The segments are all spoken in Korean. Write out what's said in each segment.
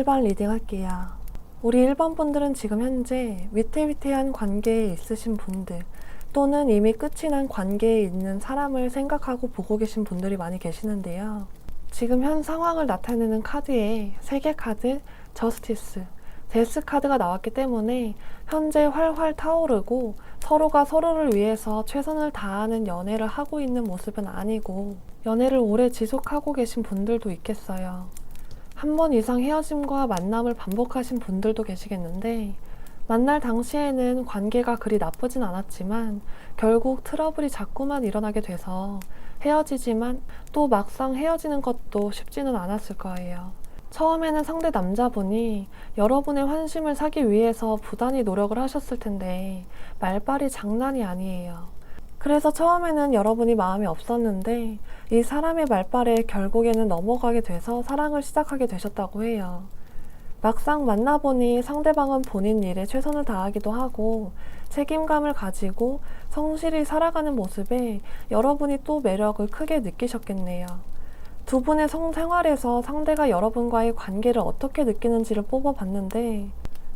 일반 리딩 할게요. 우리 1번 분들은 지금 현재 위태위태한 관계에 있으신 분들 또는 이미 끝이 난 관계에 있는 사람을 생각하고 보고 계신 분들이 많이 계시는데요. 지금 현 상황을 나타내는 카드에 세계 카드, 저스티스, 데스 카드가 나왔기 때문에 현재 활활 타오르고 서로가 서로를 위해서 최선을 다하는 연애를 하고 있는 모습은 아니고 연애를 오래 지속하고 계신 분들도 있겠어요. 한 번 이상 헤어짐과 만남을 반복하신 분들도 계시겠는데 만날 당시에는 관계가 그리 나쁘진 않았지만 결국 트러블이 자꾸만 일어나게 돼서 헤어지지만 또 막상 헤어지는 것도 쉽지는 않았을 거예요. 처음에는 상대 남자분이 여러분의 환심을 사기 위해서 부단히 노력을 하셨을 텐데 말빨이 장난이 아니에요. 그래서 처음에는 여러분이 마음이 없었는데 이 사람의 말빨에 결국에는 넘어가게 돼서 사랑을 시작하게 되셨다고 해요. 막상 만나보니 상대방은 본인 일에 최선을 다하기도 하고 책임감을 가지고 성실히 살아가는 모습에 여러분이 또 매력을 크게 느끼셨겠네요. 두 분의 성생활에서 상대가 여러분과의 관계를 어떻게 느끼는지를 뽑아봤는데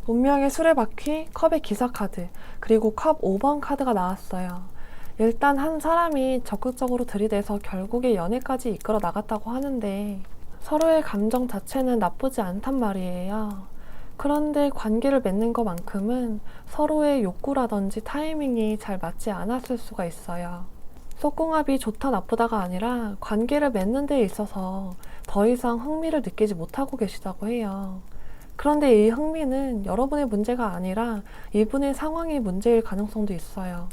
운명의 수레바퀴, 컵의 기사 카드, 그리고 컵 5번 카드가 나왔어요. 일단 한 사람이 적극적으로 들이대서 결국에 연애까지 이끌어 나갔다고 하는데 서로의 감정 자체는 나쁘지 않단 말이에요. 그런데 관계를 맺는 것만큼은 서로의 욕구라든지 타이밍이 잘 맞지 않았을 수가 있어요. 속궁합이 좋다 나쁘다가 아니라 관계를 맺는 데 있어서 더 이상 흥미를 느끼지 못하고 계시다고 해요. 그런데 이 흥미는 여러분의 문제가 아니라 이분의 상황이 문제일 가능성도 있어요.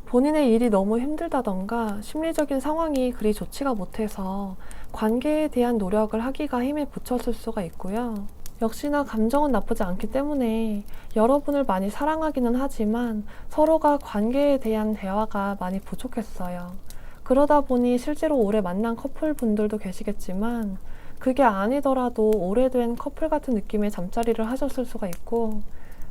본인의 일이 너무 힘들다던가 심리적인 상황이 그리 좋지가 못해서 관계에 대한 노력을 하기가 힘에 부쳤을 수가 있고요. 역시나 감정은 나쁘지 않기 때문에 여러분을 많이 사랑하기는 하지만 서로가 관계에 대한 대화가 많이 부족했어요. 그러다 보니 실제로 오래 만난 커플분들도 계시겠지만 그게 아니더라도 오래된 커플 같은 느낌의 잠자리를 하셨을 수가 있고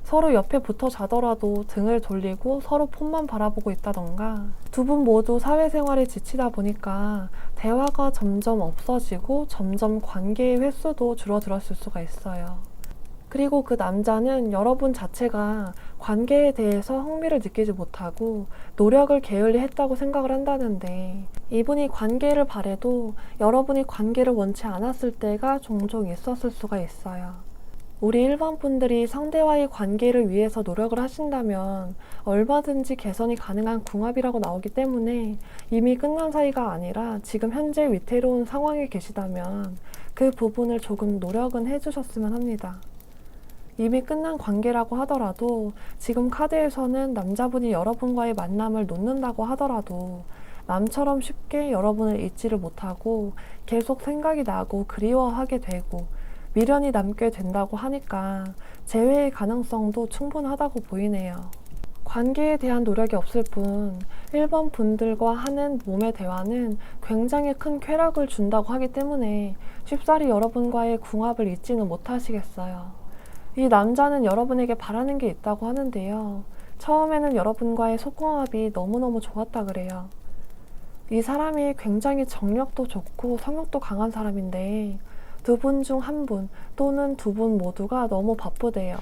서로 옆에 붙어 자더라도 등을 돌리고 서로 폰만 바라보고 있다던가 두 분 모두 사회생활에 지치다 보니까 대화가 점점 없어지고 점점 관계의 횟수도 줄어들었을 수가 있어요. 그리고 그 남자는 여러분 자체가 관계에 대해서 흥미를 느끼지 못하고 노력을 게을리 했다고 생각을 한다는데 이분이 관계를 바래도 여러분이 관계를 원치 않았을 때가 종종 있었을 수가 있어요. 우리 1번 분들이 상대와의 관계를 위해서 노력을 하신다면 얼마든지 개선이 가능한 궁합이라고 나오기 때문에 이미 끝난 사이가 아니라 지금 현재 위태로운 상황에 계시다면 그 부분을 조금 노력은 해주셨으면 합니다. 이미 끝난 관계라고 하더라도 지금 카드에서는 남자분이 여러분과의 만남을 놓는다고 하더라도 남처럼 쉽게 여러분을 잊지를 못하고 계속 생각이 나고 그리워하게 되고 미련이 남게 된다고 하니까 재회의 가능성도 충분하다고 보이네요. 관계에 대한 노력이 없을 뿐 1번 분들과 하는 몸의 대화는 굉장히 큰 쾌락을 준다고 하기 때문에 쉽사리 여러분과의 궁합을 잊지는 못하시겠어요. 이 남자는 여러분에게 바라는 게 있다고 하는데요. 처음에는 여러분과의 속궁합이 너무너무 좋았다 그래요. 이 사람이 굉장히 정력도 좋고 성욕도 강한 사람인데 두 분 중 한 분 또는 두 분 모두가 너무 바쁘대요.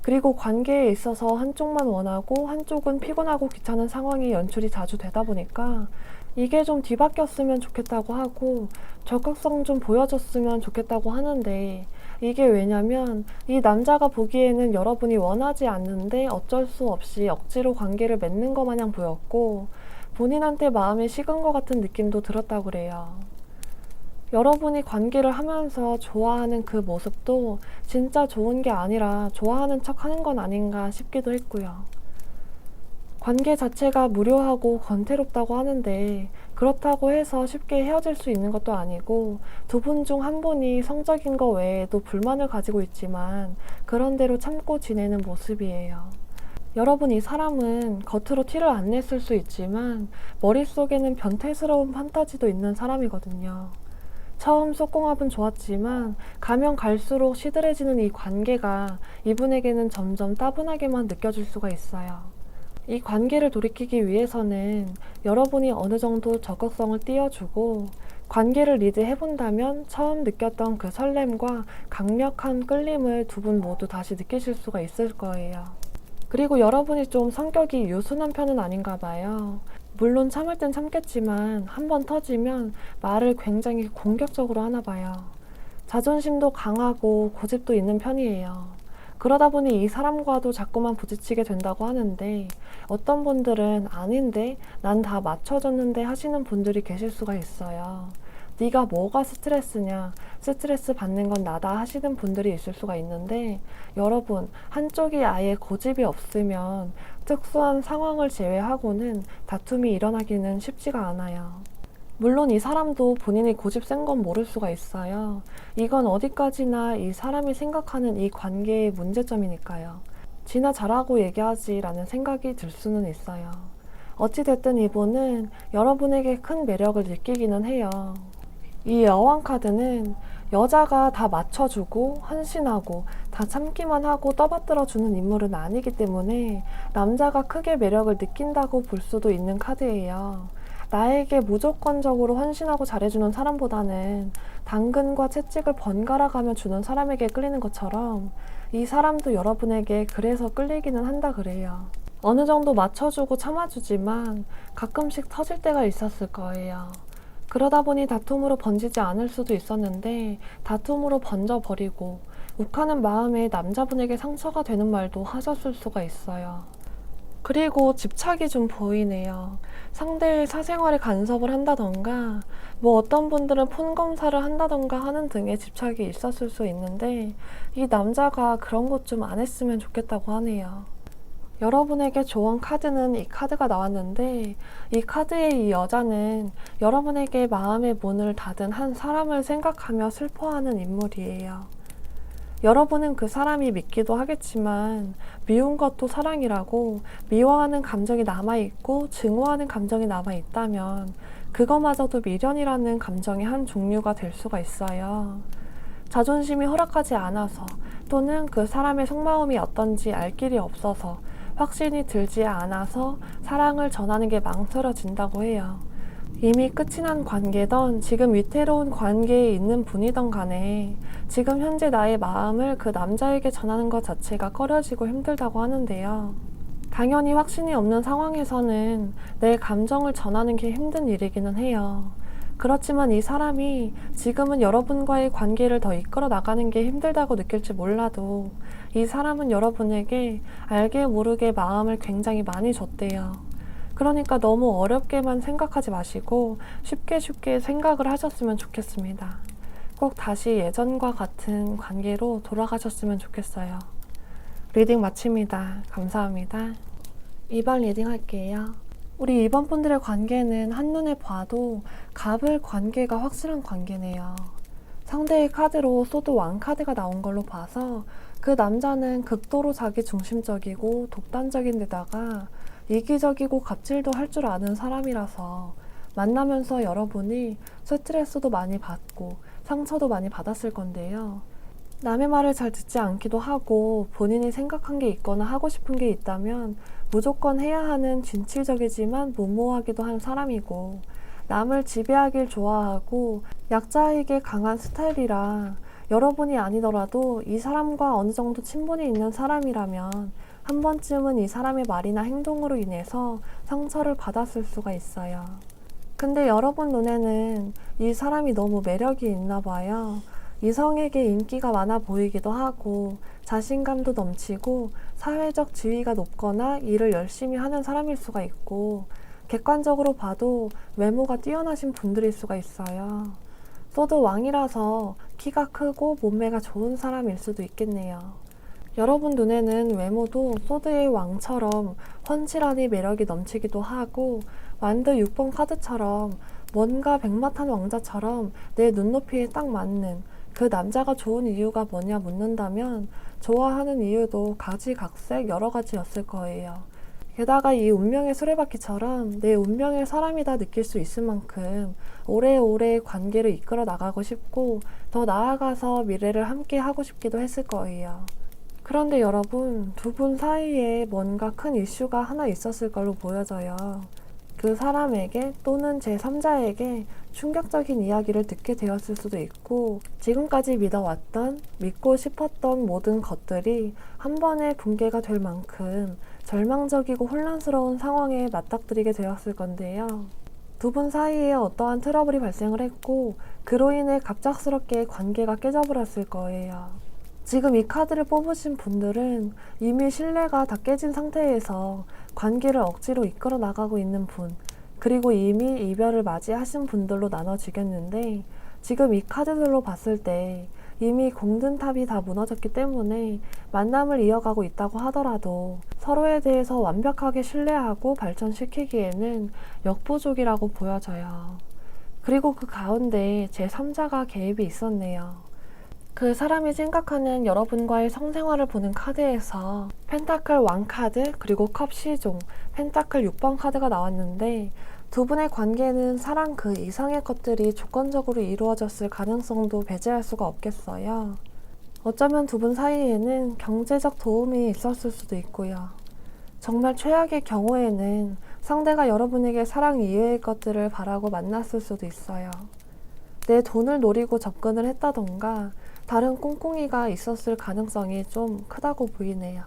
그리고 관계에 있어서 한쪽만 원하고 한쪽은 피곤하고 귀찮은 상황이 연출이 자주 되다 보니까 이게 좀 뒤바뀌었으면 좋겠다고 하고 적극성 좀 보여줬으면 좋겠다고 하는데 이게 왜냐면 이 남자가 보기에는 여러분이 원하지 않는데 어쩔 수 없이 억지로 관계를 맺는 것 마냥 보였고 본인한테 마음이 식은 것 같은 느낌도 들었다고 그래요. 여러분이 관계를 하면서 좋아하는 그 모습도 진짜 좋은 게 아니라 좋아하는 척 하는 건 아닌가 싶기도 했고요. 관계 자체가 무료하고 권태롭다고 하는데 그렇다고 해서 쉽게 헤어질 수 있는 것도 아니고 두 분 중 한 분이 성적인 거 외에도 불만을 가지고 있지만 그런 대로 참고 지내는 모습이에요. 여러분 이 사람은 겉으로 티를 안 냈을 수 있지만 머릿속에는 변태스러운 판타지도 있는 사람이거든요. 처음 속궁합은 좋았지만 가면 갈수록 시들해지는 이 관계가 이분에게는 점점 따분하게만 느껴질 수가 있어요. 이 관계를 돌이키기 위해서는 여러분이 어느 정도 적극성을 띄워주고 관계를 리드해본다면 처음 느꼈던 그 설렘과 강력한 끌림을 두 분 모두 다시 느끼실 수가 있을 거예요. 그리고 여러분이 좀 성격이 유순한 편은 아닌가 봐요. 물론 참을 땐 참겠지만 한번 터지면 말을 굉장히 공격적으로 하나 봐요. 자존심도 강하고 고집도 있는 편이에요. 그러다 보니 이 사람과도 자꾸만 부딪히게 된다고 하는데 어떤 분들은 아닌데 난 다 맞춰줬는데 하시는 분들이 계실 수가 있어요. 네가 뭐가 스트레스냐, 스트레스 받는 건 나다 하시는 분들이 있을 수가 있는데 여러분, 한쪽이 아예 고집이 없으면 특수한 상황을 제외하고는 다툼이 일어나기는 쉽지가 않아요. 물론 이 사람도 본인이 고집 센 건 모를 수가 있어요. 이건 어디까지나 이 사람이 생각하는 이 관계의 문제점이니까요. 지나 잘하고 얘기하지 라는 생각이 들 수는 있어요. 어찌됐든 이분은 여러분에게 큰 매력을 느끼기는 해요. 이 여왕 카드는 여자가 다 맞춰주고 헌신하고 다 참기만 하고 떠받들어주는 인물은 아니기 때문에 남자가 크게 매력을 느낀다고 볼 수도 있는 카드예요. 나에게 무조건적으로 헌신하고 잘해주는 사람보다는 당근과 채찍을 번갈아 가며 주는 사람에게 끌리는 것처럼 이 사람도 여러분에게 그래서 끌리기는 한다 그래요. 어느 정도 맞춰주고 참아주지만 가끔씩 터질 때가 있었을 거예요. 그러다 보니 다툼으로 번지지 않을 수도 있었는데 다툼으로 번져버리고 욱하는 마음에 남자분에게 상처가 되는 말도 하셨을 수가 있어요. 그리고 집착이 좀 보이네요. 상대의 사생활에 간섭을 한다던가 뭐 어떤 분들은 폰 검사를 한다던가 하는 등의 집착이 있었을 수 있는데 이 남자가 그런 것 좀 안 했으면 좋겠다고 하네요. 여러분에게 조언 카드는 이 카드가 나왔는데 이 카드의 이 여자는 여러분에게 마음의 문을 닫은 한 사람을 생각하며 슬퍼하는 인물이에요. 여러분은 그 사람이 믿기도 하겠지만 미운 것도 사랑이라고 미워하는 감정이 남아있고 증오하는 감정이 남아있다면 그거마저도 미련이라는 감정의 한 종류가 될 수가 있어요. 자존심이 허락하지 않아서 또는 그 사람의 속마음이 어떤지 알 길이 없어서 확신이 들지 않아서 사랑을 전하는 게 망설여진다고 해요. 이미 끝이 난 관계던 지금 위태로운 관계에 있는 분이던 간에 지금 현재 나의 마음을 그 남자에게 전하는 것 자체가 꺼려지고 힘들다고 하는데요. 당연히 확신이 없는 상황에서는 내 감정을 전하는 게 힘든 일이기는 해요. 그렇지만 이 사람이 지금은 여러분과의 관계를 더 이끌어 나가는 게 힘들다고 느낄지 몰라도 이 사람은 여러분에게 알게 모르게 마음을 굉장히 많이 줬대요. 그러니까 너무 어렵게만 생각하지 마시고 쉽게 생각을 하셨으면 좋겠습니다. 꼭 다시 예전과 같은 관계로 돌아가셨으면 좋겠어요. 리딩 마칩니다. 감사합니다. 2번 리딩 할게요. 우리 2번 분들의 관계는 한눈에 봐도 갑을 관계가 확실한 관계네요. 상대의 카드로 소드 왕 카드가 나온 걸로 봐서 그 남자는 극도로 자기 중심적이고 독단적인 데다가 이기적이고 갑질도 할 줄 아는 사람이라서 만나면서 여러분이 스트레스도 많이 받고 상처도 많이 받았을 건데요. 남의 말을 잘 듣지 않기도 하고 본인이 생각한 게 있거나 하고 싶은 게 있다면 무조건 해야 하는 진취적이지만 무모하기도 한 사람이고 남을 지배하길 좋아하고 약자에게 강한 스타일이라 여러분이 아니더라도 이 사람과 어느 정도 친분이 있는 사람이라면 한 번쯤은 이 사람의 말이나 행동으로 인해서 상처를 받았을 수가 있어요. 근데 여러분 눈에는 이 사람이 너무 매력이 있나 봐요. 이성에게 인기가 많아 보이기도 하고 자신감도 넘치고 사회적 지위가 높거나 일을 열심히 하는 사람일 수가 있고 객관적으로 봐도 외모가 뛰어나신 분들일 수가 있어요. 소드 왕이라서 키가 크고 몸매가 좋은 사람일 수도 있겠네요. 여러분 눈에는 외모도 소드의 왕처럼 훤칠하니 매력이 넘치기도 하고 완드 6번 카드처럼 뭔가 백마탄 왕자처럼 내 눈높이에 딱 맞는 그 남자가 좋은 이유가 뭐냐 묻는다면 좋아하는 이유도 가지각색 여러 가지였을 거예요. 게다가 이 운명의 수레바퀴처럼 내 운명의 사람이다 느낄 수 있을 만큼 오래오래 관계를 이끌어 나가고 싶고 더 나아가서 미래를 함께 하고 싶기도 했을 거예요. 그런데 여러분, 두 분 사이에 뭔가 큰 이슈가 하나 있었을 걸로 보여져요. 그 사람에게 또는 제3자에게 충격적인 이야기를 듣게 되었을 수도 있고, 지금까지 믿어왔던, 믿고 싶었던 모든 것들이 한 번에 붕괴가 될 만큼 절망적이고 혼란스러운 상황에 맞닥뜨리게 되었을 건데요. 두 분 사이에 어떠한 트러블이 발생을 했고, 그로 인해 갑작스럽게 관계가 깨져버렸을 거예요. 지금 이 카드를 뽑으신 분들은 이미 신뢰가 다 깨진 상태에서 관계를 억지로 이끌어 나가고 있는 분, 그리고 이미 이별을 맞이하신 분들로 나눠지겠는데, 지금 이 카드들로 봤을 때 이미 공든탑이 다 무너졌기 때문에 만남을 이어가고 있다고 하더라도 서로에 대해서 완벽하게 신뢰하고 발전시키기에는 역부족이라고 보여져요. 그리고 그 가운데 제3자가 개입이 있었네요. 그 사람이 생각하는 여러분과의 성생활을 보는 카드에서 펜타클 왕카드, 그리고 컵 시종, 펜타클 6번 카드가 나왔는데, 두 분의 관계는 사랑 그 이상의 것들이 조건적으로 이루어졌을 가능성도 배제할 수가 없겠어요. 어쩌면 두 분 사이에는 경제적 도움이 있었을 수도 있고요. 정말 최악의 경우에는 상대가 여러분에게 사랑 이외의 것들을 바라고 만났을 수도 있어요. 내 돈을 노리고 접근을 했다던가 다른 꿍꿍이가 있었을 가능성이 좀 크다고 보이네요.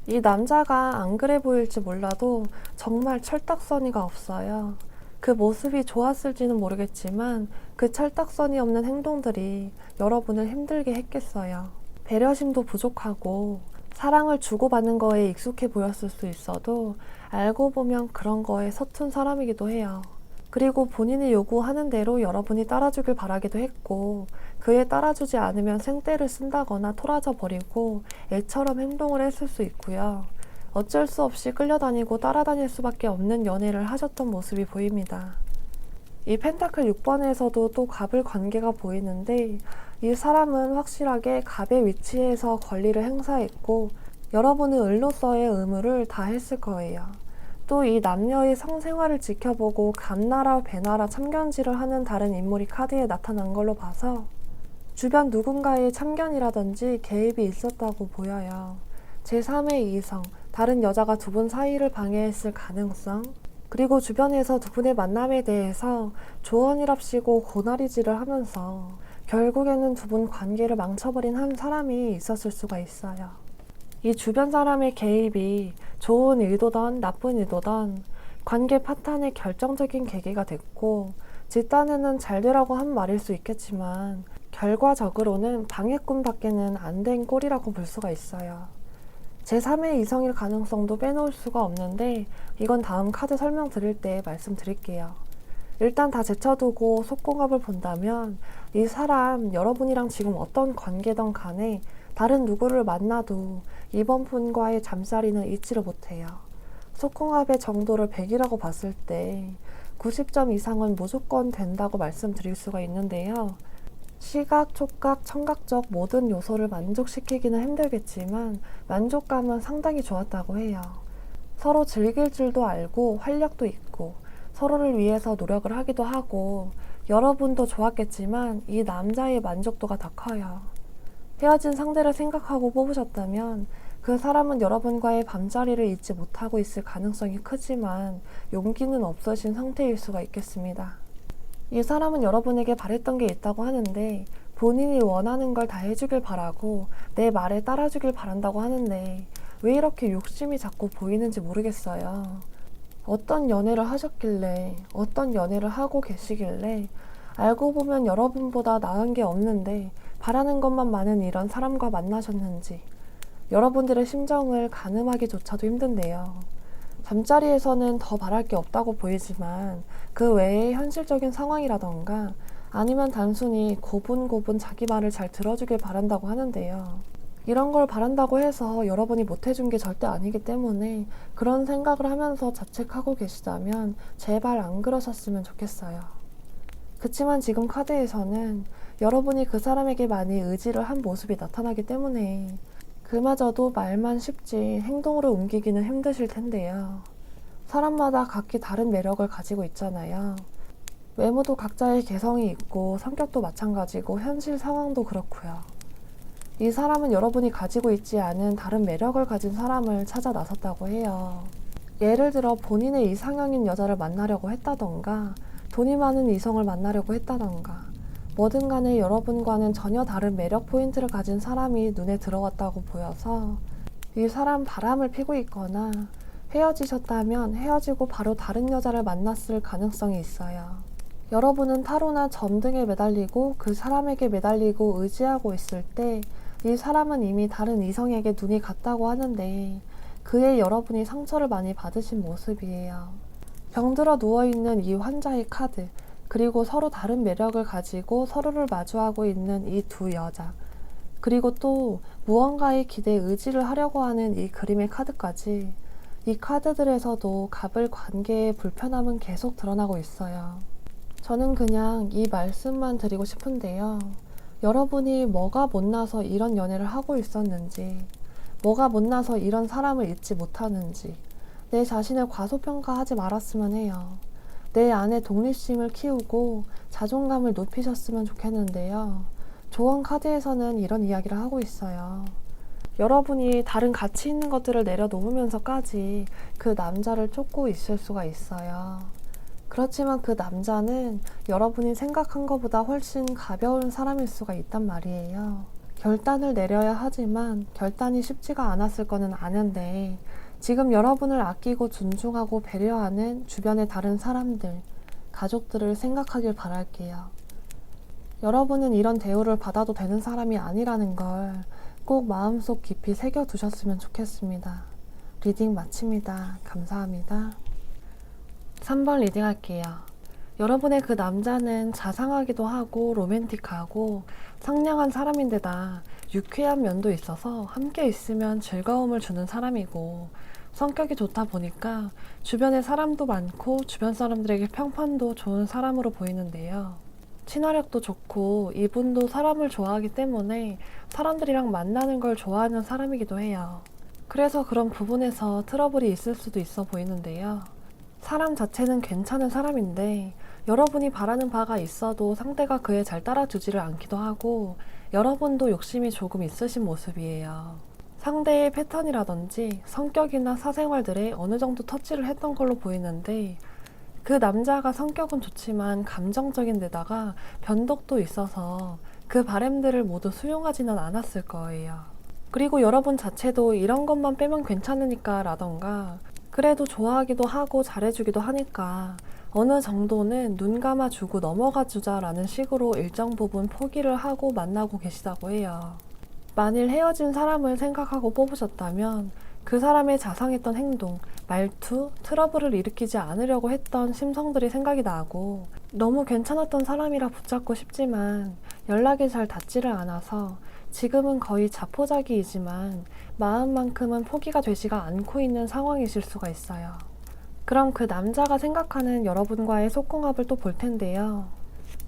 이 남자가 안 그래 보일지 몰라도 정말 철딱서니가 없어요. 그 모습이 좋았을지는 모르겠지만 그 철딱서니 없는 행동들이 여러분을 힘들게 했겠어요. 배려심도 부족하고 사랑을 주고받는 거에 익숙해 보였을 수 있어도 알고 보면 그런 거에 서툰 사람이기도 해요. 그리고 본인이 요구하는 대로 여러분이 따라주길 바라기도 했고, 그에 따라주지 않으면 생떼를 쓴다거나 토라져 버리고 애처럼 행동을 했을 수 있고요. 어쩔 수 없이 끌려다니고 따라다닐 수밖에 없는 연애를 하셨던 모습이 보입니다. 이 펜타클 6번에서도 또 갑을 관계가 보이는데, 이 사람은 확실하게 갑의 위치에서 권리를 행사했고 여러분은 을로서의 의무를 다 했을 거예요. 또 이 남녀의 성생활을 지켜보고 감나라 배나라 참견질을 하는 다른 인물이 카드에 나타난 걸로 봐서 주변 누군가의 참견이라든지 개입이 있었다고 보여요. 제3의 이성, 다른 여자가 두 분 사이를 방해했을 가능성, 그리고 주변에서 두 분의 만남에 대해서 조언이랍시고 고나리질을 하면서 결국에는 두 분 관계를 망쳐버린 한 사람이 있었을 수가 있어요. 이 주변 사람의 개입이 좋은 의도던 나쁜 의도던 관계 파탄의 결정적인 계기가 됐고, 집단에는 잘 되라고 한 말일 수 있겠지만 결과적으로는 방해꾼밖에는 안 된 꼴이라고 볼 수가 있어요. 제3의 이성일 가능성도 빼놓을 수가 없는데, 이건 다음 카드 설명드릴 때 말씀드릴게요. 일단 다 제쳐두고 속궁합을 본다면 이 사람 여러분이랑 지금 어떤 관계든 간에 다른 누구를 만나도 이번 분과의 잠자리는 잊지를 못해요. 속궁합의 정도를 100이라고 봤을 때 90점 이상은 무조건 된다고 말씀드릴 수가 있는데요. 시각, 촉각, 청각적 모든 요소를 만족시키기는 힘들겠지만 만족감은 상당히 좋았다고 해요. 서로 즐길 줄도 알고 활력도 있고 서로를 위해서 노력을 하기도 하고, 여러분도 좋았겠지만 이 남자의 만족도가 더 커요. 헤어진 상대를 생각하고 뽑으셨다면 그 사람은 여러분과의 밤자리를 잊지 못하고 있을 가능성이 크지만 용기는 없으신 상태일 수가 있겠습니다. 이 사람은 여러분에게 바랬던 게 있다고 하는데 본인이 원하는 걸 다 해주길 바라고 내 말에 따라주길 바란다고 하는데 왜 이렇게 욕심이 자꾸 보이는지 모르겠어요. 어떤 연애를 하셨길래, 어떤 연애를 하고 계시길래 알고 보면 여러분보다 나은 게 없는데 바라는 것만 많은 이런 사람과 만나셨는지 여러분들의 심정을 가늠하기조차도 힘든데요. 잠자리에서는 더 바랄 게 없다고 보이지만 그 외의 현실적인 상황이라던가 아니면 단순히 고분고분 자기 말을 잘 들어주길 바란다고 하는데요. 이런 걸 바란다고 해서 여러분이 못해준 게 절대 아니기 때문에 그런 생각을 하면서 자책하고 계시다면 제발 안 그러셨으면 좋겠어요. 그치만 지금 카드에서는 여러분이 그 사람에게 많이 의지를 한 모습이 나타나기 때문에 그마저도 말만 쉽지 행동으로 옮기기는 힘드실 텐데요. 사람마다 각기 다른 매력을 가지고 있잖아요. 외모도 각자의 개성이 있고 성격도 마찬가지고 현실 상황도 그렇고요. 이 사람은 여러분이 가지고 있지 않은 다른 매력을 가진 사람을 찾아 나섰다고 해요. 예를 들어 본인의 이상형인 여자를 만나려고 했다던가 돈이 많은 이성을 만나려고 했다던가 뭐든 간에 여러분과는 전혀 다른 매력 포인트를 가진 사람이 눈에 들어왔다고 보여서 이 사람 바람을 피고 있거나 헤어지셨다면 헤어지고 바로 다른 여자를 만났을 가능성이 있어요. 여러분은 타로나 점 등에 매달리고 그 사람에게 매달리고 의지하고 있을 때 이 사람은 이미 다른 이성에게 눈이 갔다고 하는데 그의 여러분이 상처를 많이 받으신 모습이에요. 병들어 누워있는 이 환자의 카드, 그리고 서로 다른 매력을 가지고 서로를 마주하고 있는 이 두 여자, 그리고 또 무언가에 기대 의지를 하려고 하는 이 그림의 카드까지 이 카드들에서도 갑을 관계의 불편함은 계속 드러나고 있어요. 저는 그냥 이 말씀만 드리고 싶은데요. 여러분이 뭐가 못나서 이런 연애를 하고 있었는지, 뭐가 못나서 이런 사람을 잊지 못하는지 내 자신을 과소평가하지 말았으면 해요. 내 안에 독립심을 키우고 자존감을 높이셨으면 좋겠는데요. 조언 카드에서는 이런 이야기를 하고 있어요. 여러분이 다른 가치 있는 것들을 내려놓으면서까지 그 남자를 쫓고 있을 수가 있어요. 그렇지만 그 남자는 여러분이 생각한 것보다 훨씬 가벼운 사람일 수가 있단 말이에요. 결단을 내려야 하지만 결단이 쉽지가 않았을 거는 아는데 지금 여러분을 아끼고 존중하고 배려하는 주변의 다른 사람들, 가족들을 생각하길 바랄게요. 여러분은 이런 대우를 받아도 되는 사람이 아니라는 걸 꼭 마음속 깊이 새겨두셨으면 좋겠습니다. 리딩 마칩니다. 감사합니다. 3번 리딩 할게요. 여러분의 그 남자는 자상하기도 하고 로맨틱하고 상냥한 사람인데다 유쾌한 면도 있어서 함께 있으면 즐거움을 주는 사람이고 성격이 좋다 보니까 주변에 사람도 많고 주변 사람들에게 평판도 좋은 사람으로 보이는데요. 친화력도 좋고 이분도 사람을 좋아하기 때문에 사람들이랑 만나는 걸 좋아하는 사람이기도 해요. 그래서 그런 부분에서 트러블이 있을 수도 있어 보이는데요. 사람 자체는 괜찮은 사람인데 여러분이 바라는 바가 있어도 상대가 그에 잘 따라주지를 않기도 하고 여러분도 욕심이 조금 있으신 모습이에요. 상대의 패턴이라든지 성격이나 사생활들에 어느 정도 터치를 했던 걸로 보이는데 그 남자가 성격은 좋지만 감정적인 데다가 변덕도 있어서 그 바램들을 모두 수용하지는 않았을 거예요. 그리고 여러분 자체도 이런 것만 빼면 괜찮으니까 라던가 그래도 좋아하기도 하고 잘해주기도 하니까 어느 정도는 눈 감아주고 넘어가주자 라는 식으로 일정 부분 포기를 하고 만나고 계시다고 해요. 만일 헤어진 사람을 생각하고 뽑으셨다면 그 사람의 자상했던 행동, 말투, 트러블을 일으키지 않으려고 했던 심성들이 생각이 나고 너무 괜찮았던 사람이라 붙잡고 싶지만 연락이 잘 닿지를 않아서 지금은 거의 자포자기이지만 마음만큼은 포기가 되지가 않고 있는 상황이실 수가 있어요. 그럼 그 남자가 생각하는 여러분과의 속궁합을 또 볼 텐데요.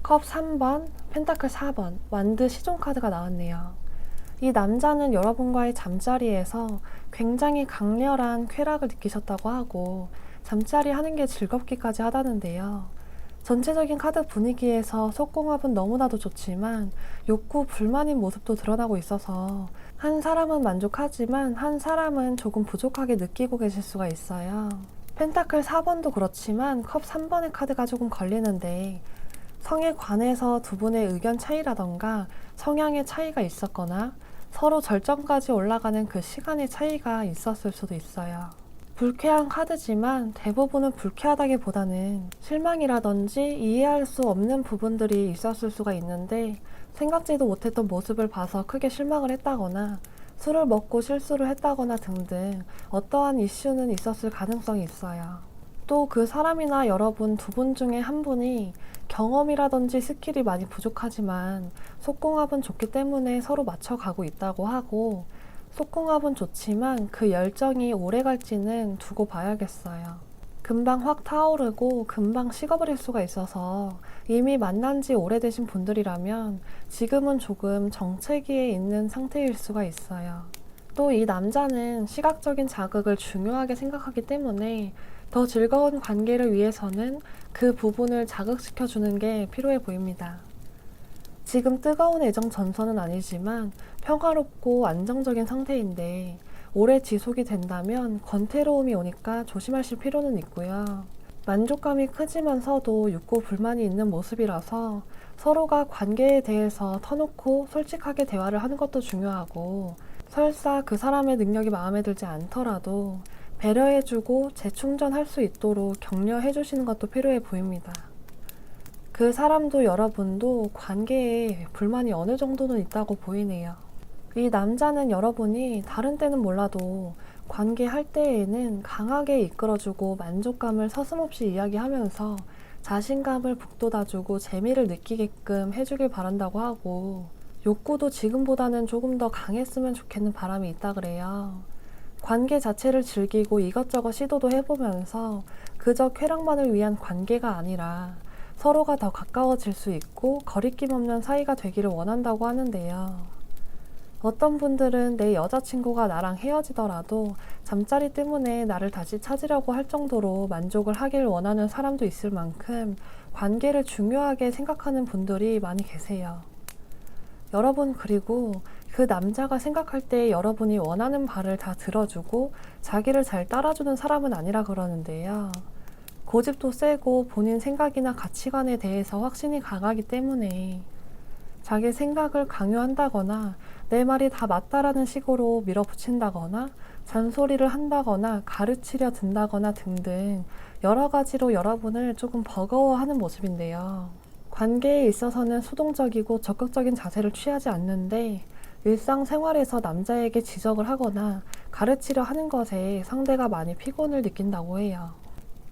컵 3번, 펜타클 4번, 완드 시종 카드가 나왔네요. 이 남자는 여러분과의 잠자리에서 굉장히 강렬한 쾌락을 느끼셨다고 하고 잠자리 하는 게 즐겁기까지 하다는데요. 전체적인 카드 분위기에서 속궁합은 너무나도 좋지만 욕구, 불만인 모습도 드러나고 있어서 한 사람은 만족하지만 한 사람은 조금 부족하게 느끼고 계실 수가 있어요. 펜타클 4번도 그렇지만 컵 3번의 카드가 조금 걸리는데 성에 관해서 두 분의 의견 차이라던가 성향의 차이가 있었거나 서로 절정까지 올라가는 그 시간의 차이가 있었을 수도 있어요. 불쾌한 카드지만 대부분은 불쾌하다기보다는 실망이라든지 이해할 수 없는 부분들이 있었을 수가 있는데 생각지도 못했던 모습을 봐서 크게 실망을 했다거나 술을 먹고 실수를 했다거나 등등 어떠한 이슈는 있었을 가능성이 있어요. 또 그 사람이나 여러분 두 분 중에 한 분이 경험이라든지 스킬이 많이 부족하지만 속궁합은 좋기 때문에 서로 맞춰가고 있다고 하고 속궁합은 좋지만 그 열정이 오래 갈지는 두고 봐야겠어요. 금방 확 타오르고 금방 식어버릴 수가 있어서 이미 만난 지 오래되신 분들이라면 지금은 조금 정체기에 있는 상태일 수가 있어요. 또 이 남자는 시각적인 자극을 중요하게 생각하기 때문에 더 즐거운 관계를 위해서는 그 부분을 자극시켜주는 게 필요해 보입니다. 지금 뜨거운 애정 전선은 아니지만 평화롭고 안정적인 상태인데 오래 지속이 된다면 권태로움이 오니까 조심하실 필요는 있고요. 만족감이 크지만서도 욕구 불만이 있는 모습이라서 서로가 관계에 대해서 터놓고 솔직하게 대화를 하는 것도 중요하고, 설사 그 사람의 능력이 마음에 들지 않더라도 배려해주고 재충전할 수 있도록 격려해주시는 것도 필요해 보입니다. 그 사람도 여러분도 관계에 불만이 어느 정도는 있다고 보이네요. 이 남자는 여러분이 다른 때는 몰라도 관계할 때에는 강하게 이끌어주고 만족감을 서슴없이 이야기하면서 자신감을 북돋아주고 재미를 느끼게끔 해주길 바란다고 하고, 욕구도 지금보다는 조금 더 강했으면 좋겠는 바람이 있다 그래요. 관계 자체를 즐기고 이것저것 시도도 해보면서 그저 쾌락만을 위한 관계가 아니라 서로가 더 가까워질 수 있고 거리낌 없는 사이가 되기를 원한다고 하는데요. 어떤 분들은 내 여자친구가 나랑 헤어지더라도 잠자리 때문에 나를 다시 찾으려고 할 정도로 만족을 하길 원하는 사람도 있을 만큼 관계를 중요하게 생각하는 분들이 많이 계세요. 여러분, 그리고 그 남자가 생각할 때 여러분이 원하는 바를 다 들어주고 자기를 잘 따라주는 사람은 아니라 그러는데요. 고집도 세고 본인 생각이나 가치관에 대해서 확신이 강하기 때문에 자기 생각을 강요한다거나 내 말이 다 맞다라는 식으로 밀어붙인다거나 잔소리를 한다거나 가르치려 든다거나 등등 여러 가지로 여러분을 조금 버거워하는 모습인데요. 관계에 있어서는 수동적이고 적극적인 자세를 취하지 않는데 일상생활에서 남자에게 지적을 하거나 가르치려 하는 것에 상대가 많이 피곤을 느낀다고 해요.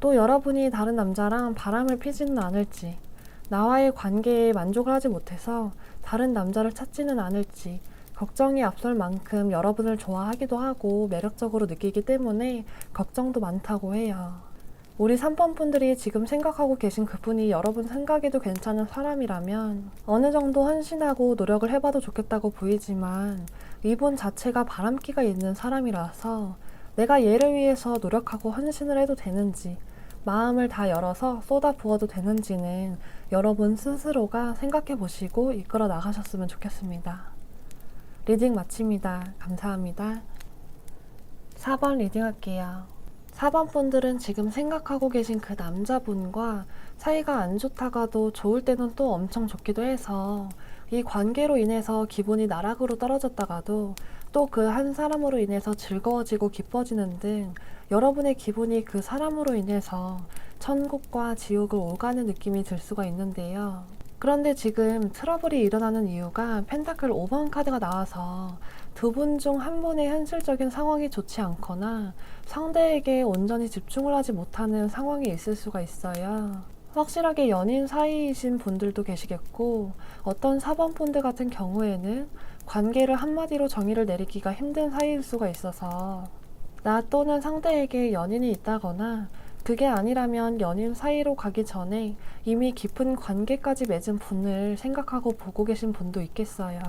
또 여러분이 다른 남자랑 바람을 피지는 않을지, 나와의 관계에 만족을 하지 못해서 다른 남자를 찾지는 않을지 걱정이 앞설 만큼 여러분을 좋아하기도 하고 매력적으로 느끼기 때문에 걱정도 많다고 해요. 우리 3번 분들이 지금 생각하고 계신 그분이 여러분 생각에도 괜찮은 사람이라면 어느 정도 헌신하고 노력을 해봐도 좋겠다고 보이지만, 이분 자체가 바람기가 있는 사람이라서 내가 얘를 위해서 노력하고 헌신을 해도 되는지, 마음을 다 열어서 쏟아 부어도 되는지는 여러분 스스로가 생각해 보시고 이끌어 나가셨으면 좋겠습니다. 리딩 마칩니다. 감사합니다. 4번 리딩 할게요. 4번 분들은 지금 생각하고 계신 그 남자분과 사이가 안 좋다가도 좋을 때는 또 엄청 좋기도 해서 이 관계로 인해서 기분이 나락으로 떨어졌다가도 또 그 한 사람으로 인해서 즐거워지고 기뻐지는 등 여러분의 기분이 그 사람으로 인해서 천국과 지옥을 오가는 느낌이 들 수가 있는데요. 그런데 지금 트러블이 일어나는 이유가 펜타클 5번 카드가 나와서 두 분 중 한 분의 현실적인 상황이 좋지 않거나 상대에게 온전히 집중을 하지 못하는 상황이 있을 수가 있어요. 확실하게 연인 사이이신 분들도 계시겠고, 어떤 4번 분들 같은 경우에는 관계를 한마디로 정의를 내리기가 힘든 사이일 수가 있어서 나 또는 상대에게 연인이 있다거나, 그게 아니라면 연인 사이로 가기 전에 이미 깊은 관계까지 맺은 분을 생각하고 보고 계신 분도 있겠어요.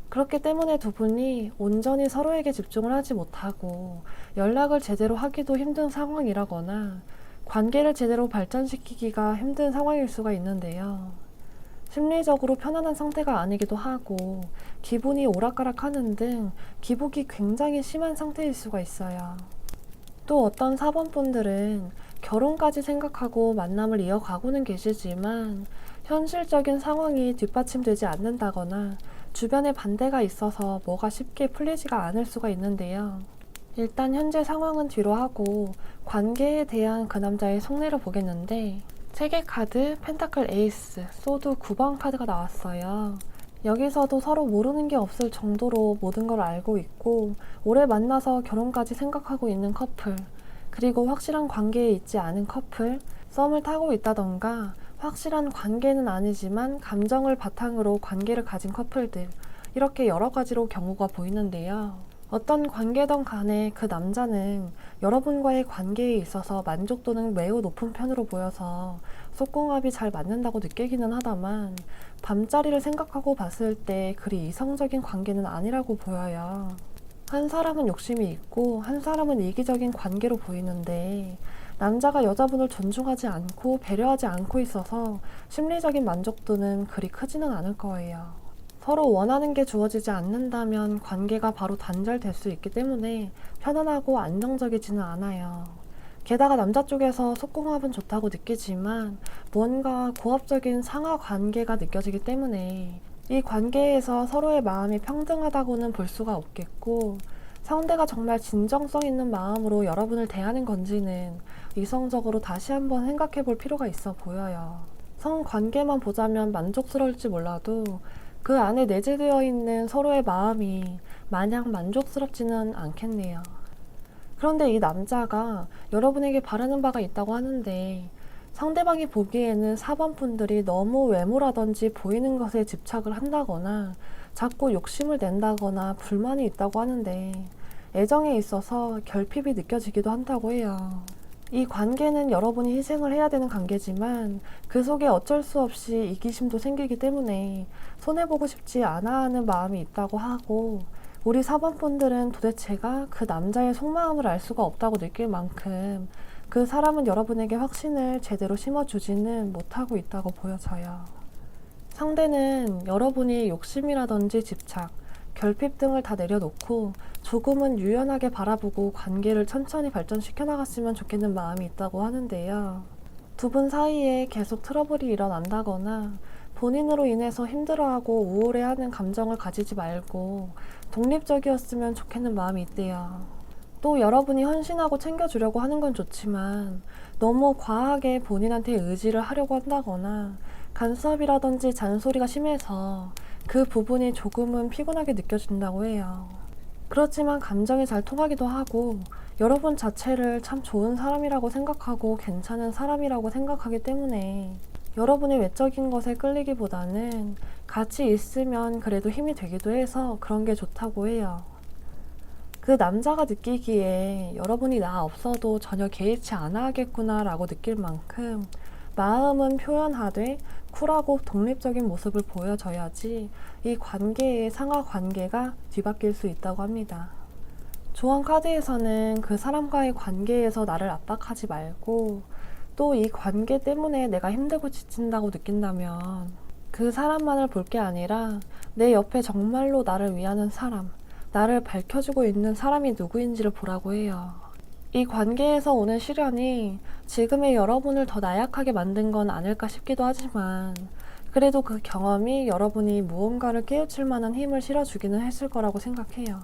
그렇기 때문에 두 분이 온전히 서로에게 집중을 하지 못하고 연락을 제대로 하기도 힘든 상황이라거나 관계를 제대로 발전시키기가 힘든 상황일 수가 있는데요. 심리적으로 편안한 상태가 아니기도 하고 기분이 오락가락하는 등 기복이 굉장히 심한 상태일 수가 있어요. 또 어떤 4번 분들은 결혼까지 생각하고 만남을 이어가고는 계시지만 현실적인 상황이 뒷받침되지 않는다거나 주변에 반대가 있어서 뭐가 쉽게 풀리지가 않을 수가 있는데요. 일단 현재 상황은 뒤로 하고 관계에 대한 그 남자의 속내를 보겠는데, 세계 카드, 펜타클 에이스, 소드 9번 카드가 나왔어요. 여기서도 서로 모르는 게 없을 정도로 모든 걸 알고 있고 오래 만나서 결혼까지 생각하고 있는 커플, 그리고 확실한 관계에 있지 않은 커플, 썸을 타고 있다던가 확실한 관계는 아니지만 감정을 바탕으로 관계를 가진 커플들, 이렇게 여러 가지로 경우가 보이는데요. 어떤 관계든 간에 그 남자는 여러분과의 관계에 있어서 만족도는 매우 높은 편으로 보여서 속궁합이 잘 맞는다고 느끼기는 하다만 밤자리를 생각하고 봤을 때 그리 이성적인 관계는 아니라고 보여요. 한 사람은 욕심이 있고 한 사람은 이기적인 관계로 보이는데, 남자가 여자분을 존중하지 않고 배려하지 않고 있어서 심리적인 만족도는 그리 크지는 않을 거예요. 서로 원하는 게 주어지지 않는다면 관계가 바로 단절될 수 있기 때문에 편안하고 안정적이지는 않아요. 게다가 남자 쪽에서 속궁합은 좋다고 느끼지만 뭔가 고압적인 상하 관계가 느껴지기 때문에 이 관계에서 서로의 마음이 평등하다고는 볼 수가 없겠고, 상대가 정말 진정성 있는 마음으로 여러분을 대하는 건지는 이성적으로 다시 한번 생각해 볼 필요가 있어 보여요. 성관계만 보자면 만족스러울지 몰라도 그 안에 내재되어 있는 서로의 마음이 마냥 만족스럽지는 않겠네요. 그런데 이 남자가 여러분에게 바라는 바가 있다고 하는데, 상대방이 보기에는 4번 분들이 너무 외모라든지 보이는 것에 집착을 한다거나 자꾸 욕심을 낸다거나 불만이 있다고 하는데, 애정에 있어서 결핍이 느껴지기도 한다고 해요. 이 관계는 여러분이 희생을 해야 되는 관계지만 그 속에 어쩔 수 없이 이기심도 생기기 때문에 손해보고 싶지 않아 하는 마음이 있다고 하고, 우리 4번 분들은 도대체가 그 남자의 속마음을 알 수가 없다고 느낄 만큼 그 사람은 여러분에게 확신을 제대로 심어주지는 못하고 있다고 보여져요. 상대는 여러분이 욕심이라든지 집착, 결핍 등을 다 내려놓고 조금은 유연하게 바라보고 관계를 천천히 발전시켜 나갔으면 좋겠는 마음이 있다고 하는데요. 두 분 사이에 계속 트러블이 일어난다거나 본인으로 인해서 힘들어하고 우울해하는 감정을 가지지 말고 독립적이었으면 좋겠는 마음이 있대요. 또 여러분이 헌신하고 챙겨주려고 하는 건 좋지만 너무 과하게 본인한테 의지를 하려고 한다거나 간섭이라든지 잔소리가 심해서 그 부분이 조금은 피곤하게 느껴진다고 해요. 그렇지만 감정이 잘 통하기도 하고 여러분 자체를 참 좋은 사람이라고 생각하고 괜찮은 사람이라고 생각하기 때문에 여러분의 외적인 것에 끌리기보다는 같이 있으면 그래도 힘이 되기도 해서 그런 게 좋다고 해요. 그 남자가 느끼기에 여러분이 나 없어도 전혀 개의치 않아 하겠구나 라고 느낄 만큼 마음은 표현하되 쿨하고 독립적인 모습을 보여줘야지 이 관계의 상하 관계가 뒤바뀔 수 있다고 합니다. 조언 카드에서는 그 사람과의 관계에서 나를 압박하지 말고, 또 이 관계 때문에 내가 힘들고 지친다고 느낀다면 그 사람만을 볼 게 아니라 내 옆에 정말로 나를 위하는 사람, 나를 밝혀주고 있는 사람이 누구인지를 보라고 해요. 이 관계에서 오는 시련이 지금의 여러분을 더 나약하게 만든 건 아닐까 싶기도 하지만, 그래도 그 경험이 여러분이 무언가를 깨우칠 만한 힘을 실어주기는 했을 거라고 생각해요.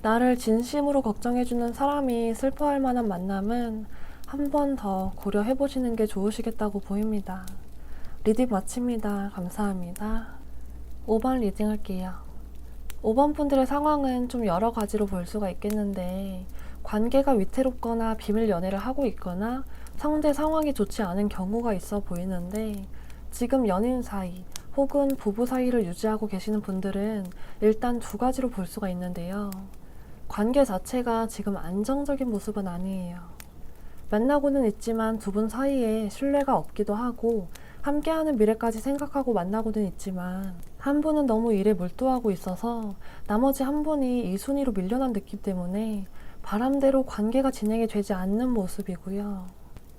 나를 진심으로 걱정해주는 사람이 슬퍼할 만한 만남은 한 번 더 고려해보시는 게 좋으시겠다고 보입니다. 리딩 마칩니다. 감사합니다. 5번 리딩 할게요. 5번 분들의 상황은 좀 여러 가지로 볼 수가 있겠는데, 관계가 위태롭거나 비밀 연애를 하고 있거나 상대 상황이 좋지 않은 경우가 있어 보이는데, 지금 연인 사이 혹은 부부 사이를 유지하고 계시는 분들은 일단 두 가지로 볼 수가 있는데요. 관계 자체가 지금 안정적인 모습은 아니에요. 만나고는 있지만 두 분 사이에 신뢰가 없기도 하고, 함께하는 미래까지 생각하고 만나고는 있지만 한 분은 너무 일에 몰두하고 있어서 나머지 한 분이 이 순위로 밀려난 느낌 때문에 바람대로 관계가 진행이 되지 않는 모습이고요.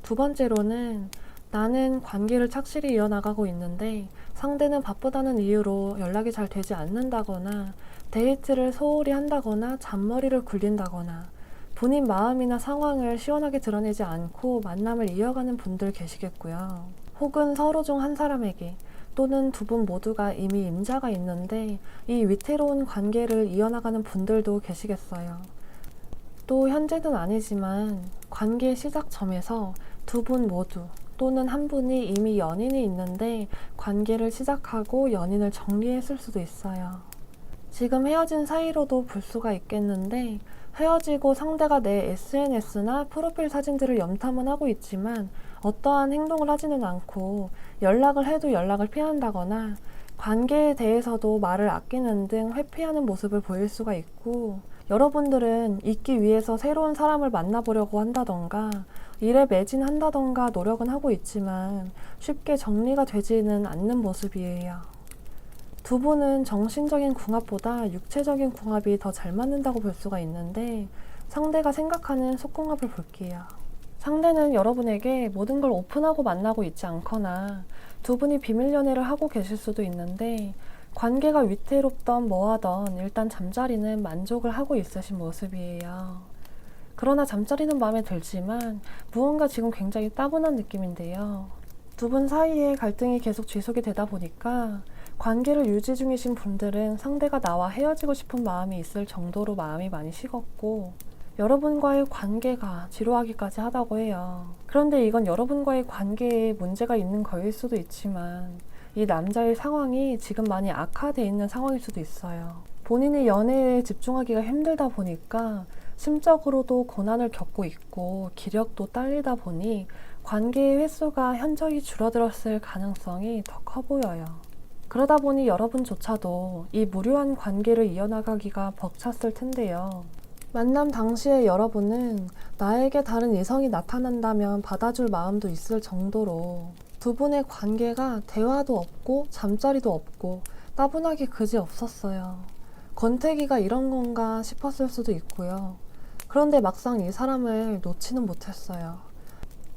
두 번째로는 나는 관계를 착실히 이어나가고 있는데 상대는 바쁘다는 이유로 연락이 잘 되지 않는다거나 데이트를 소홀히 한다거나 잔머리를 굴린다거나 본인 마음이나 상황을 시원하게 드러내지 않고 만남을 이어가는 분들 계시겠고요. 혹은 서로 중 한 사람에게 또는 두 분 모두가 이미 임자가 있는데 이 위태로운 관계를 이어나가는 분들도 계시겠어요. 또 현재는 아니지만 관계 시작점에서 두 분 모두 또는 한 분이 이미 연인이 있는데 관계를 시작하고 연인을 정리했을 수도 있어요. 지금 헤어진 사이로도 볼 수가 있겠는데, 헤어지고 상대가 내 SNS나 프로필 사진들을 염탐은 하고 있지만 어떠한 행동을 하지는 않고 연락을 해도 연락을 피한다거나 관계에 대해서도 말을 아끼는 등 회피하는 모습을 보일 수가 있고, 여러분들은 있기 위해서 새로운 사람을 만나보려고 한다던가 일에 매진한다던가 노력은 하고 있지만 쉽게 정리가 되지는 않는 모습이에요. 두 분은 정신적인 궁합보다 육체적인 궁합이 더 잘 맞는다고 볼 수가 있는데, 상대가 생각하는 속궁합을 볼게요. 상대는 여러분에게 모든 걸 오픈하고 만나고 있지 않거나 두 분이 비밀 연애를 하고 계실 수도 있는데, 관계가 위태롭던 뭐하던 일단 잠자리는 만족을 하고 있으신 모습이에요. 그러나 잠자리는 마음에 들지만 무언가 지금 굉장히 따분한 느낌인데요. 두 분 사이에 갈등이 계속 지속이 되다 보니까 관계를 유지 중이신 분들은 상대가 나와 헤어지고 싶은 마음이 있을 정도로 마음이 많이 식었고, 여러분과의 관계가 지루하기까지 하다고 해요. 그런데 이건 여러분과의 관계에 문제가 있는 거일 수도 있지만 이 남자의 상황이 지금 많이 악화되어 있는 상황일 수도 있어요. 본인이 연애에 집중하기가 힘들다 보니까 심적으로도 고난을 겪고 있고 기력도 딸리다 보니 관계의 횟수가 현저히 줄어들었을 가능성이 더 커 보여요. 그러다 보니 여러분조차도 이 무료한 관계를 이어나가기가 벅찼을 텐데요. 만남 당시에 여러분은 나에게 다른 이성이 나타난다면 받아줄 마음도 있을 정도로 두 분의 관계가 대화도 없고 잠자리도 없고 따분하게 그지 없었어요. 권태기가 이런 건가 싶었을 수도 있고요. 그런데 막상 이 사람을 놓지는 못했어요.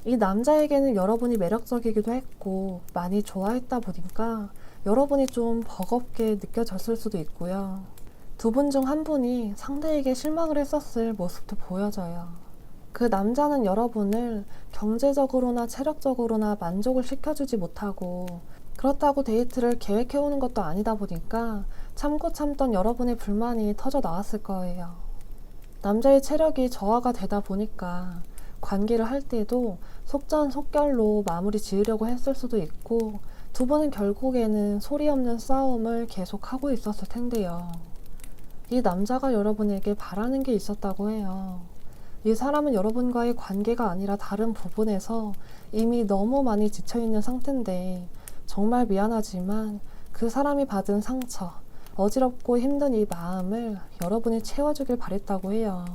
이 남자에게는 여러분이 매력적이기도 했고 많이 좋아했다 보니까 여러분이 좀 버겁게 느껴졌을 수도 있고요. 두 분 중 한 분이 상대에게 실망을 했었을 모습도 보여져요. 그 남자는 여러분을 경제적으로나 체력적으로나 만족을 시켜주지 못하고, 그렇다고 데이트를 계획해오는 것도 아니다 보니까 참고 참던 여러분의 불만이 터져 나왔을 거예요. 남자의 체력이 저하가 되다 보니까 관계를 할 때도 속전속결로 마무리 지으려고 했을 수도 있고, 두 분은 결국에는 소리 없는 싸움을 계속하고 있었을 텐데요. 이 남자가 여러분에게 바라는 게 있었다고 해요. 이 사람은 여러분과의 관계가 아니라 다른 부분에서 이미 너무 많이 지쳐있는 상태인데, 정말 미안하지만 그 사람이 받은 상처, 어지럽고 힘든 이 마음을 여러분이 채워주길 바랬다고 해요.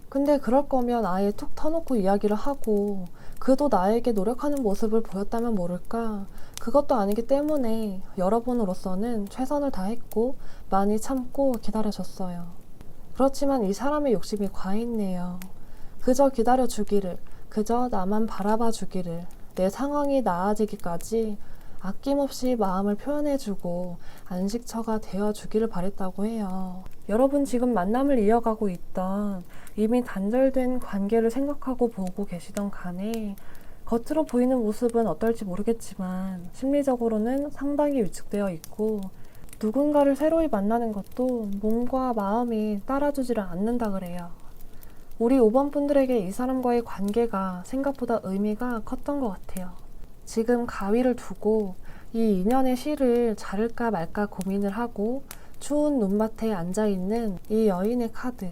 근데 그럴 거면 아예 툭 터놓고 이야기를 하고 그도 나에게 노력하는 모습을 보였다면 모를까. 그것도 아니기 때문에 여러분으로서는 최선을 다했고 많이 참고 기다려줬어요. 그렇지만 이 사람의 욕심이 과했네요. 그저 기다려주기를, 그저 나만 바라봐 주기를, 내 상황이 나아지기까지 아낌없이 마음을 표현해주고 안식처가 되어주기를 바랬다고 해요. 여러분 지금 만남을 이어가고 있던 이미 단절된 관계를 생각하고 보고 계시던 간에 겉으로 보이는 모습은 어떨지 모르겠지만 심리적으로는 상당히 위축되어 있고, 누군가를 새로이 만나는 것도 몸과 마음이 따라주지를 않는다 그래요. 우리 5번 분들에게 이 사람과의 관계가 생각보다 의미가 컸던 것 같아요. 지금 가위를 두고 이 인연의 실을 자를까 말까 고민을 하고 추운 눈밭에 앉아있는 이 여인의 카드,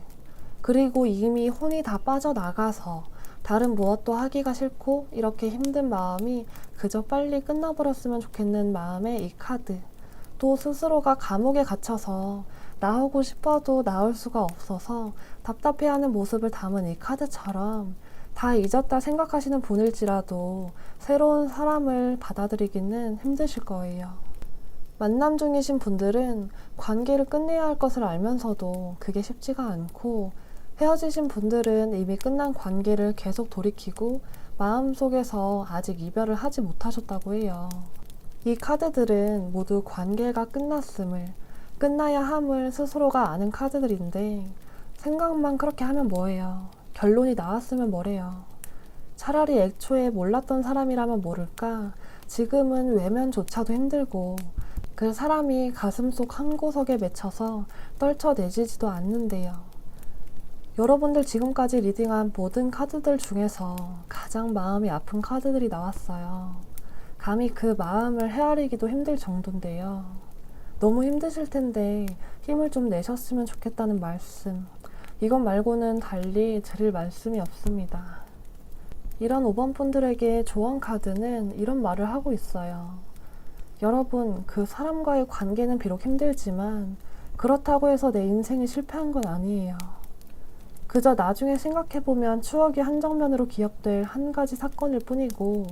그리고 이미 혼이 다 빠져나가서 다른 무엇도 하기가 싫고 이렇게 힘든 마음이 그저 빨리 끝나버렸으면 좋겠는 마음의 이 카드, 또 스스로가 감옥에 갇혀서 나오고 싶어도 나올 수가 없어서 답답해하는 모습을 담은 이 카드처럼 다 잊었다 생각하시는 분일지라도 새로운 사람을 받아들이기는 힘드실 거예요. 만남 중이신 분들은 관계를 끝내야 할 것을 알면서도 그게 쉽지가 않고, 헤어지신 분들은 이미 끝난 관계를 계속 돌이키고 마음속에서 아직 이별을 하지 못하셨다고 해요. 이 카드들은 모두 관계가 끝났음을, 끝나야 함을 스스로가 아는 카드들인데, 생각만 그렇게 하면 뭐해요. 결론이 나왔으면 뭐래요. 차라리 애초에 몰랐던 사람이라면 모를까 지금은 외면조차도 힘들고 그 사람이 가슴속 한 구석에 맺혀서 떨쳐내지지도 않는데요. 여러분들 지금까지 리딩한 모든 카드들 중에서 가장 마음이 아픈 카드들이 나왔어요. 감히 그 마음을 헤아리기도 힘들 정도인데요. 너무 힘드실 텐데 힘을 좀 내셨으면 좋겠다는 말씀, 이것 말고는 달리 드릴 말씀이 없습니다. 이런 5번 분들에게 조언 카드는 이런 말을 하고 있어요. 여러분, 그 사람과의 관계는 비록 힘들지만 그렇다고 해서 내 인생이 실패한 건 아니에요. 그저 나중에 생각해보면 추억이 한 장면으로 기억될 한 가지 사건일 뿐이고,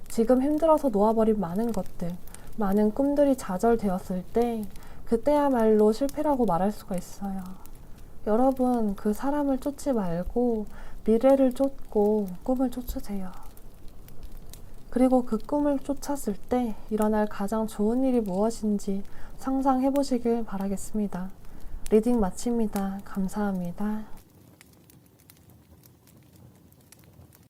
지금 힘들어서 놓아버린 많은 것들, 많은 꿈들이 좌절되었을 때 그때야말로 실패라고 말할 수가 있어요. 여러분, 그 사람을 쫓지 말고 미래를 쫓고 꿈을 쫓으세요. 그리고 그 꿈을 쫓았을 때 일어날 가장 좋은 일이 무엇인지 상상해 보시길 바라겠습니다. 리딩 마칩니다. 감사합니다.